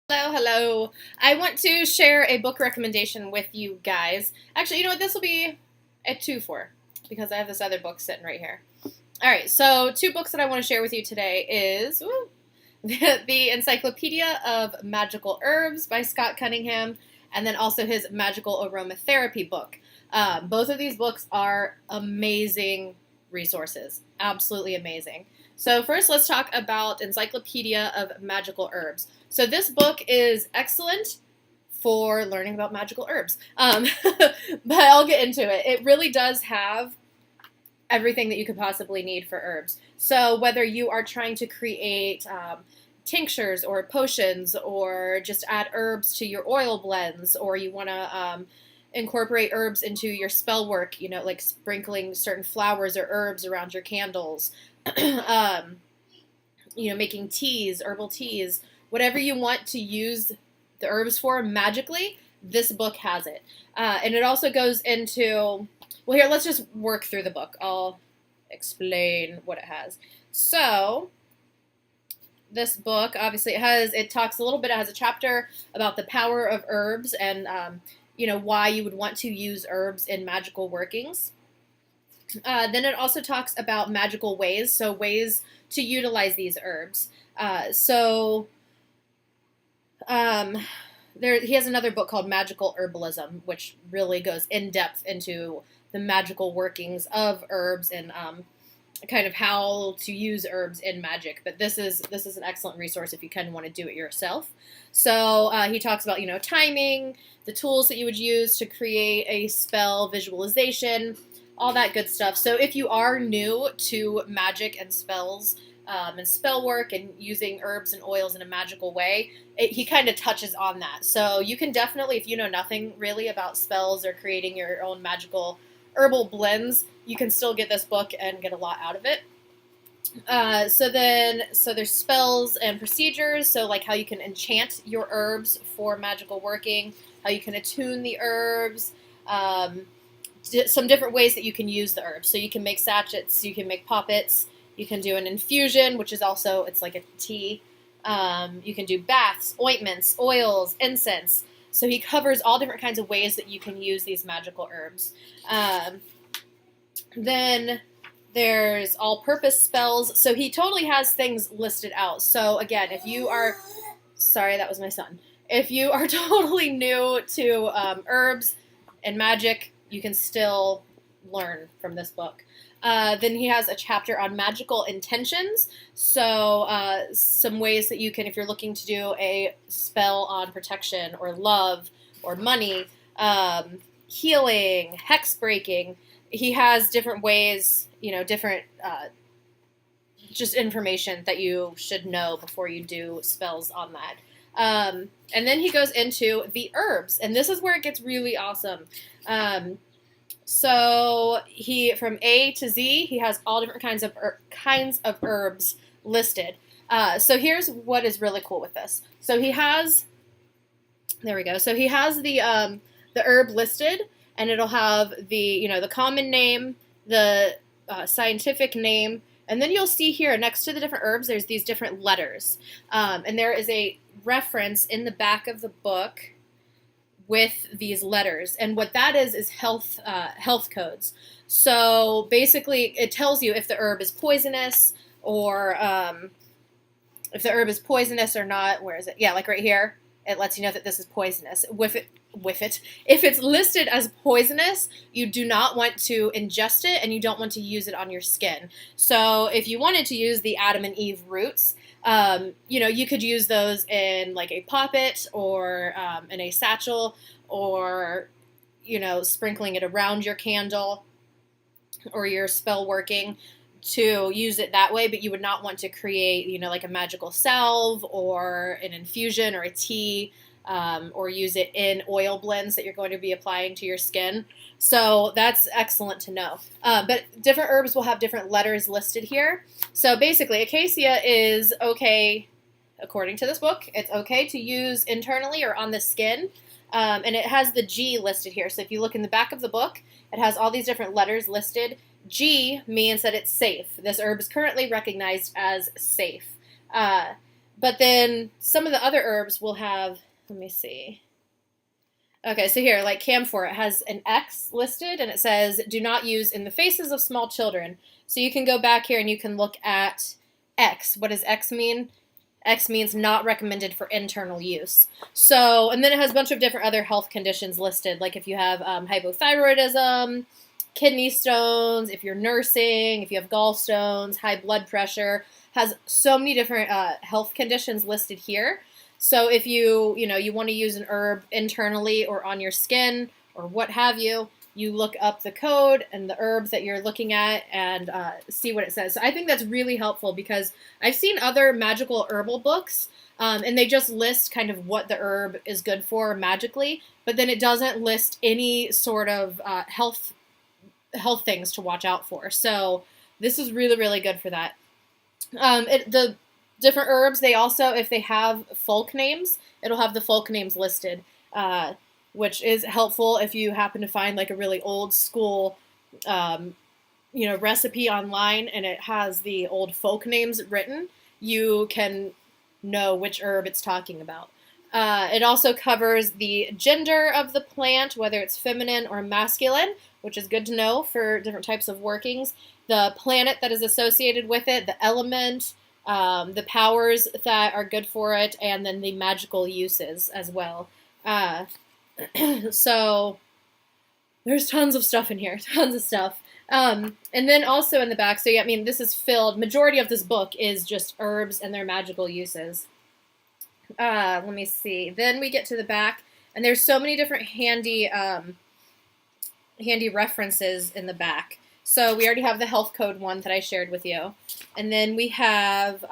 Hello, hello. I want to share a book recommendation with you guys. Actually, you know what? This will be a two for because I have this other book sitting right here. All right, so two books that I want to share with you today is the Encyclopedia of Magical Herbs by Scott Cunningham, and then also his Magical Aromatherapy book. Both of these books are amazing resources, absolutely amazing. So first, let's talk about Encyclopedia of Magical Herbs. So this book is excellent for learning about magical herbs, but I'll get into it. It really does have everything that you could possibly need for herbs. So whether you are trying to create tinctures or potions, or just add herbs to your oil blends, or you want to incorporate herbs into your spell work, you know, like sprinkling certain flowers or herbs around your candles, making teas, herbal teas, whatever you want to use the herbs for magically, this book has it. And it also goes into, well, here, let's just work through the book. I'll explain what it has. So, this book, obviously, it talks a little bit, it has a chapter about the power of herbs and, why you would want to use herbs in magical workings. Then it also talks about magical ways, so ways to utilize these herbs. He has another book called Magical Herbalism, which really goes in depth into the magical workings of herbs and kind of how to use herbs in magic. But this is an excellent resource if you kind of want to do it yourself. So he talks about timing, the tools that you would use to create a spell, visualization, all that good stuff. So if you are new to magic and spells and spell work and using herbs and oils in a magical way, he kind of touches on that. So you can definitely, if you know nothing really about spells or creating your own magical herbal blends, you can still get this book and get a lot out of it. So there's spells and procedures, so like how you can enchant your herbs for magical working, how you can attune the herbs, some different ways that you can use the herbs. So you can make sachets, you can make poppets, you can do an infusion, which is also, it's like a tea. You can do baths, ointments, oils, incense. So he covers all different kinds of ways that you can use these magical herbs. Then there's all-purpose spells. So he totally has things listed out. So again, if you are, sorry, that was my son. If you are totally new to herbs and magic, you can still learn from this book. Then he has a chapter on magical intentions. So some ways that you can, if you're looking to do a spell on protection or love or money, healing, hex breaking, he has different ways, different just information that you should know before you do spells on that. And then he goes into the herbs, and this is where it gets really awesome. So from A to Z, he has all different kinds of herbs listed. So here's what is really cool with this. So he has, there we go. So he has the herb listed, and it'll have the common name, the scientific name, and then you'll see here next to the different herbs, there's these different letters, and there is a reference in the back of the book with these letters, and what that is health codes. So basically, it tells you if the herb is poisonous or if the herb is poisonous or not. Where is it? Yeah, like right here, it lets you know that this is poisonous. If it's listed as poisonous, you do not want to ingest it, and you don't want to use it on your skin. So if you wanted to use the Adam and Eve roots, you could use those in like a poppet or in a satchel, or sprinkling it around your candle or your spell working to use it that way. But you would not want to create like a magical salve or an infusion or a tea, or use it in oil blends that you're going to be applying to your skin. So that's excellent to know. But different herbs will have different letters listed here. So basically, acacia is okay, according to this book, it's okay to use internally or on the skin. And it has the G listed here. So if you look in the back of the book, it has all these different letters listed. G means that it's safe. This herb is currently recognized as safe. But then some of the other herbs will have, let me see. Okay, so here, like camphor, it has an X listed and it says, do not use in the faces of small children. So you can go back here and you can look at X. What does X mean? X means not recommended for internal use. So, and then it has a bunch of different other health conditions listed, like if you have hypothyroidism, kidney stones, if you're nursing, if you have gallstones, high blood pressure, has so many different health conditions listed here. So if you want to use an herb internally or on your skin or what have you, you look up the code and the herbs that you're looking at and see what it says. So I think that's really helpful because I've seen other magical herbal books and they just list kind of what the herb is good for magically, but then it doesn't list any sort of health things to watch out for. So this is really, really good for that. The different herbs, they also, if they have folk names, it'll have the folk names listed, which is helpful if you happen to find like a really old school, recipe online and it has the old folk names written. You can know which herb it's talking about. It also covers the gender of the plant, whether it's feminine or masculine, which is good to know for different types of workings. The planet that is associated with it, the element, the powers that are good for it, and then the magical uses as well. So there's tons of stuff in here, tons of stuff. And then also in the back, so yeah, I mean, this is filled, majority of this book is just herbs and their magical uses. Let me see. Then we get to the back, and there's so many different handy references in the back. So we already have the health code one that I shared with you. And then we have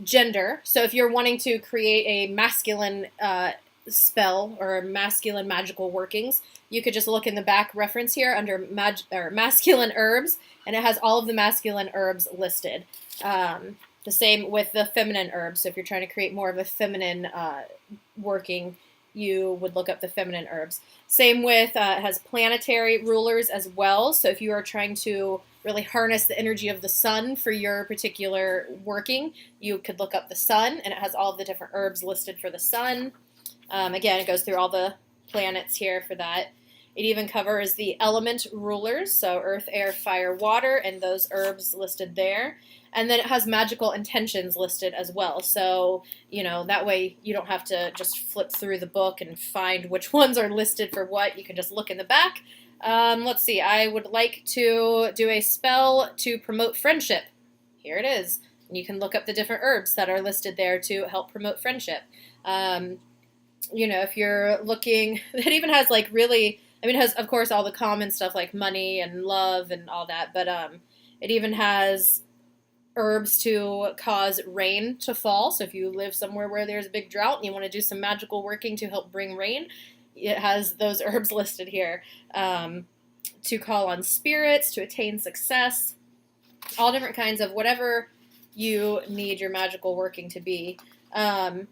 gender. So if you're wanting to create a masculine spell or masculine magical workings, you could just look in the back reference here under masculine herbs, and it has all of the masculine herbs listed. The same with the feminine herbs. So if you're trying to create more of a feminine working, you would look up the feminine herbs. Same with, it has planetary rulers as well. So if you are trying to really harness the energy of the sun for your particular working, you could look up the sun, and it has all of the different herbs listed for the sun. Again, it goes through all the planets here for that. It even covers the element rulers, so earth, air, fire, water, and those herbs listed there. And then it has magical intentions listed as well. So, that way you don't have to just flip through the book and find which ones are listed for what. You can just look in the back. Let's see. I would like to do a spell to promote friendship. Here it is. And you can look up the different herbs that are listed there to help promote friendship. If you're looking, it even has like really, it has, of course, all the common stuff like money and love and all that. But it even has herbs to cause rain to fall. So if you live somewhere where there's a big drought and you want to do some magical working to help bring rain, it has those herbs listed here. To call on spirits, to attain success, all different kinds of whatever you need your magical working to be. And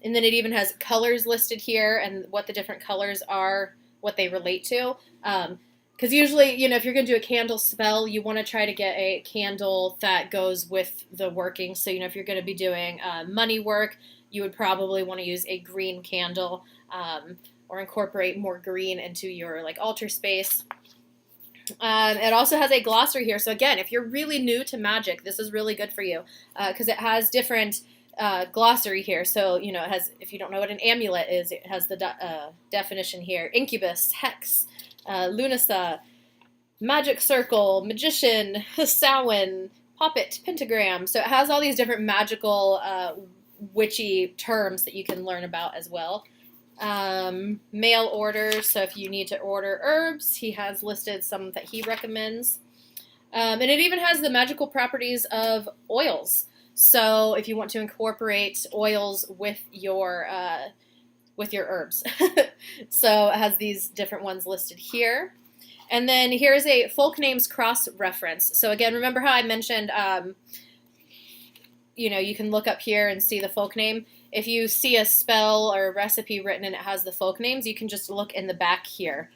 then it even has colors listed here and what the different colors are, what they relate to. Because usually, if you're going to do a candle spell, you want to try to get a candle that goes with the working. So, if you're going to be doing money work, you would probably want to use a green candle or incorporate more green into your altar space. It also has a glossary here. So again, if you're really new to magic, this is really good for you because it has different glossary here. So, it has, if you don't know what an amulet is, it has the definition here. Incubus, hex, Lunasa, magic circle, magician, Samhain, poppet, pentagram. So it has all these different magical witchy terms that you can learn about as well. Mail orders, so if you need to order herbs, he has listed some that he recommends. And it even has the magical properties of oils. So if you want to incorporate oils with your herbs. So it has these different ones listed here. And then here's a folk names cross-reference. So again, remember how I mentioned, you can look up here and see the folk name. If you see a spell or a recipe written and it has the folk names, you can just look in the back here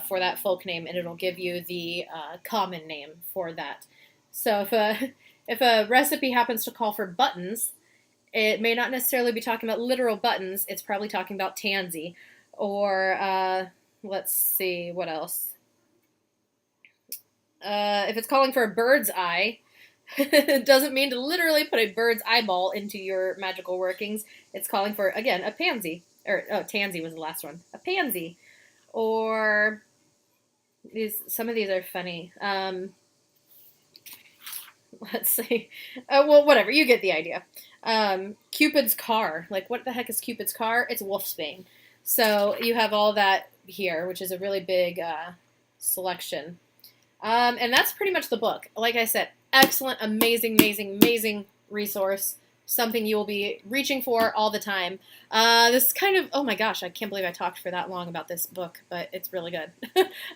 for that folk name, and it'll give you the common name for that. So if a recipe happens to call for buttons, It may not necessarily be talking about literal buttons. It's probably talking about tansy. Or, let's see, what else? If it's calling for a bird's eye, it doesn't mean to literally put a bird's eyeball into your magical workings. It's calling for, again, a pansy. Or, oh, tansy was the last one. A pansy. Or, some of these are funny. Let's see. Well, whatever. You get the idea. Cupid's car. Like, what the heck is Cupid's car? It's wolfsbane. So you have all that here, which is a really big selection. And that's pretty much the book. Like I said, excellent, amazing, amazing, amazing resource. Something you will be reaching for all the time. This is kind of, oh my gosh, I can't believe I talked for that long about this book, but it's really good.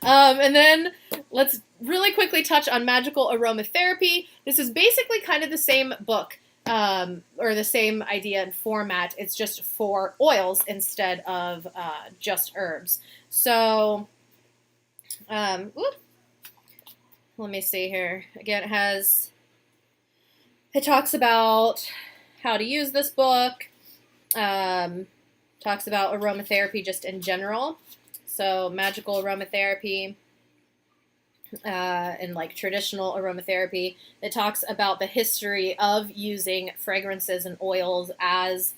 And then let's really quickly touch on magical aromatherapy. This is basically kind of the same book, or the same idea and format. It's just for oils instead of just herbs. So, let me see here. Again, it talks about how to use this book, talks about aromatherapy just in general. So magical aromatherapy, and like traditional aromatherapy. It talks about the history of using fragrances and oils as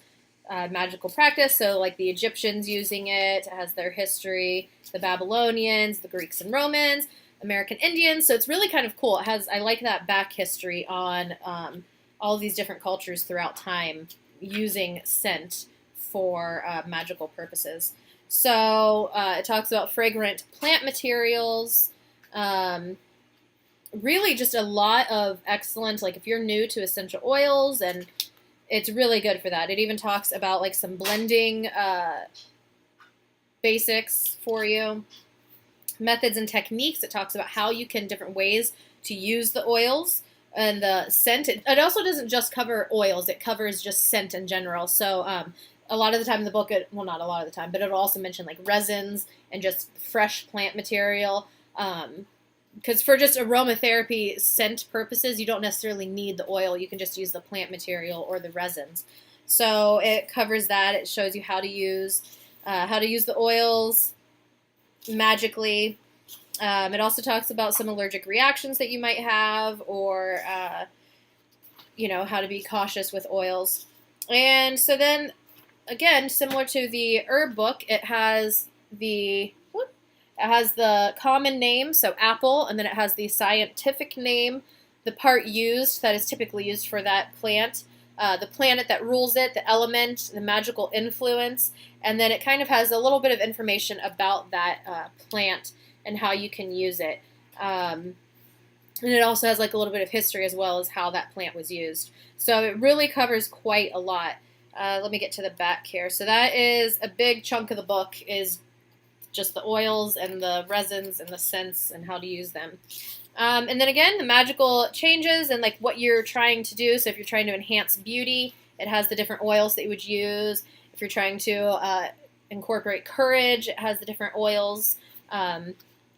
magical practice. So like the Egyptians using it has their history, the Babylonians, the Greeks and Romans, American Indians. So it's really kind of cool. I like that back history on all these different cultures throughout time using scent for magical purposes. So it talks about fragrant plant materials. Really just a lot of excellent, like if you're new to essential oils, and it's really good for that. It even talks about like some blending basics for you. Methods and techniques. It talks about how you can, different ways to use the oils and the scent. It also doesn't just cover oils. It covers just scent in general. So a lot of the time in the book, well, not a lot of the time, but it'll also mention like resins and just fresh plant material. Because for just aromatherapy scent purposes, you don't necessarily need the oil. You can just use the plant material or the resins. So it covers that. It shows you how to use the oils magically. It also talks about some allergic reactions that you might have, or how to be cautious with oils. And so then, again, similar to the herb book, it has the common name, so apple, and then it has the scientific name, the part used that is typically used for that plant, the planet that rules it, the element, the magical influence, and then it kind of has a little bit of information about that plant and how you can use it. And it also has like a little bit of history as well as how that plant was used. So it really covers quite a lot. Let me get to the back here. So that is a big chunk of the book, is just the oils and the resins and the scents and how to use them. And then again, the magical changes and like what you're trying to do. So if you're trying to enhance beauty, it has the different oils that you would use. If you're trying to incorporate courage, it has the different oils.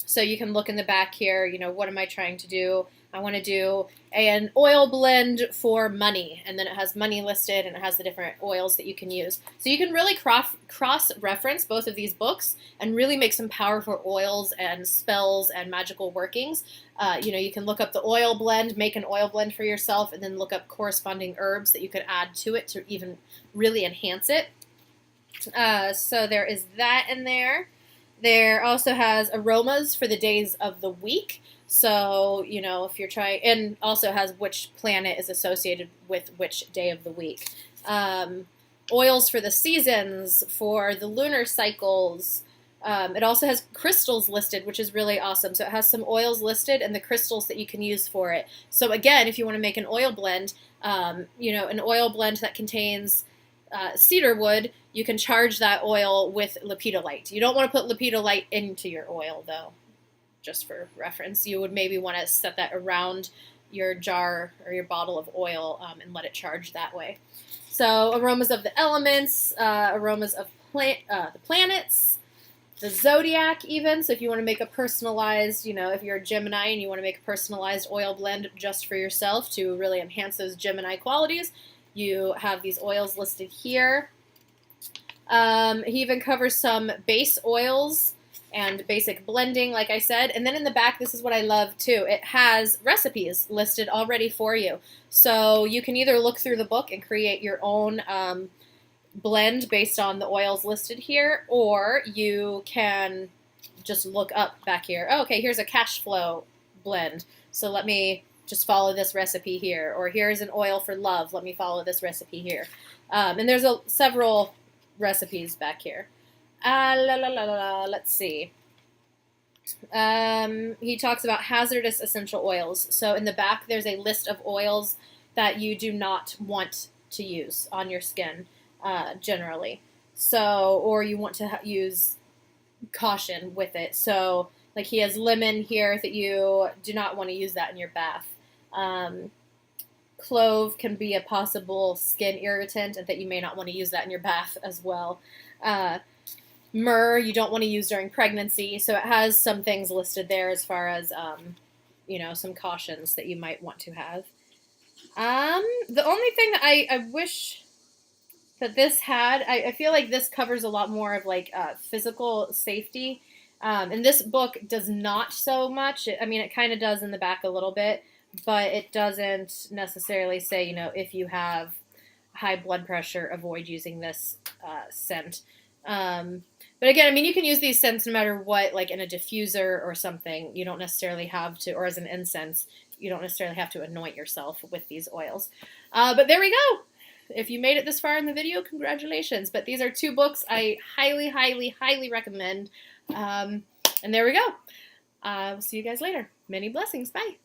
So you can look in the back here, what am I trying to do? I want to do an oil blend for money, and then it has money listed, and it has the different oils that you can use. So you can really cross-reference both of these books and really make some powerful oils and spells and magical workings. You can look up the oil blend, make an oil blend for yourself, and then look up corresponding herbs that you could add to it to even really enhance it. So there is that in there. There also has aromas for the days of the week. So, if you're trying, and also has which planet is associated with which day of the week. Oils for the seasons, for the lunar cycles. It also has crystals listed, which is really awesome. So it has some oils listed and the crystals that you can use for it. So again, if you want to make an oil blend, an oil blend that contains cedar wood, you can charge that oil with lepidolite. You don't want to put lepidolite into your oil, though, just for reference. You would maybe want to set that around your jar or your bottle of oil and let it charge that way. So aromas of the elements, aromas of the planets, the zodiac even. So if you want to make a personalized, if you're a Gemini and you want to make a personalized oil blend just for yourself to really enhance those Gemini qualities, You have these oils listed here. He even covers some base oils and basic blending, like I said. And then in the back, this is what I love too. It has recipes listed already for you. So you can either look through the book and create your own blend based on the oils listed here, or you can just look up back here. Oh, okay, here's a cash flow blend. So let me just follow this recipe here. Or here's an oil for love. Let me follow this recipe here. And there's several recipes back here. Let's see. He talks about hazardous essential oils. So in the back, there's a list of oils that you do not want to use on your skin, generally. So, or you want to use caution with it. So, like he has lemon here that you do not want to use that in your bath. Clove can be a possible skin irritant, and that you may not want to use that in your bath as well. Myrrh, you don't want to use during pregnancy, so it has some things listed there as far as, some cautions that you might want to have. The only thing that I wish that this had, I feel like this covers a lot more of like physical safety. And this book does not so much. It kind of does in the back a little bit, but it doesn't necessarily say, if you have high blood pressure, avoid using this scent. But again, you can use these scents no matter what, like in a diffuser or something. You don't necessarily have to, or as an incense, you don't necessarily have to anoint yourself with these oils. But there we go. If you made it this far in the video, congratulations. But these are 2 books I highly, highly, highly recommend. And there we go. We'll see you guys later. Many blessings. Bye.